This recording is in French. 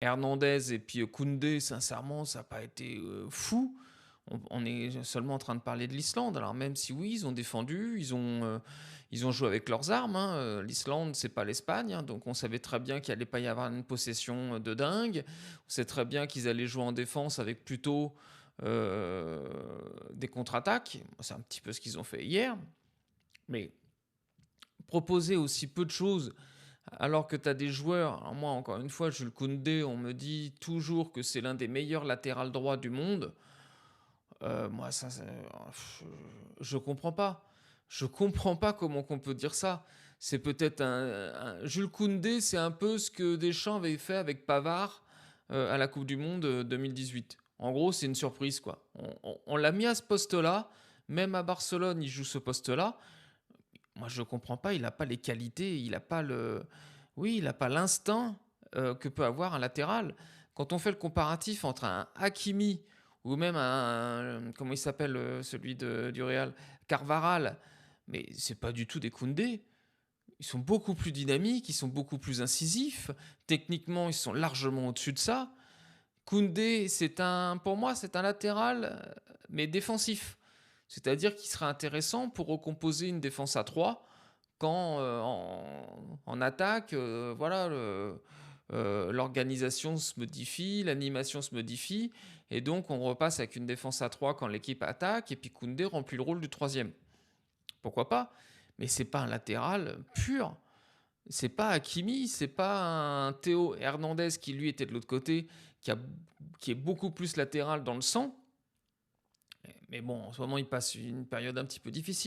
Hernandez et puis, Koundé, sincèrement, ça n'a pas été, fou. On est seulement en train de parler de l'Islande. Alors même si oui, ils ont défendu, ils ont joué avec leurs armes, hein, l'Islande, c'est pas l'Espagne, hein, donc on savait très bien qu'il allait pas y avoir une possession, de dingue. On sait très bien qu'ils allaient jouer en défense avec plutôt, heu, des contre-attaques. C'est un petit peu ce qu'ils ont fait hier, mais proposer aussi peu de choses alors que tu as des joueurs, alors moi encore une fois, Jules Koundé, on me dit toujours que c'est l'un des meilleurs latérales droits du monde. Moi ça je comprends pas. Je comprends pas comment qu'on peut dire ça. C'est peut-être un Jules Koundé, c'est un peu ce que Deschamps avait fait avec Pavard, à la coupe du monde, 2018. En gros, c'est une surprise, quoi. On l'a mis à ce poste-là, même à Barcelone, il joue ce poste-là. Moi, je comprends pas, il a pas les qualités, il a pas le oui, il a pas l'instinct, que peut avoir un latéral. Quand on fait le comparatif entre un Hakimi ou même un, comment il s'appelle, celui du Real? Carvajal, mais c'est pas du tout des Koundé. Ils sont beaucoup plus dynamiques, ils sont beaucoup plus incisifs. Techniquement, ils sont largement au-dessus de ça. Koundé, pour moi, c'est un latéral, mais défensif. C'est-à-dire qu'il serait intéressant pour recomposer une défense à 3 quand en attaque, voilà, l'organisation se modifie, l'animation se modifie, et donc on repasse avec une défense à 3 quand l'équipe attaque, et puis Koundé remplit le rôle du troisième. Pourquoi pas? Mais c'est pas un latéral pur. C'est pas Hakimi, c'est pas un Théo Hernandez qui lui était de l'autre côté, qui, a, qui est beaucoup plus latéral dans le sang. Mais bon, en ce moment, il passe une période un petit peu difficile.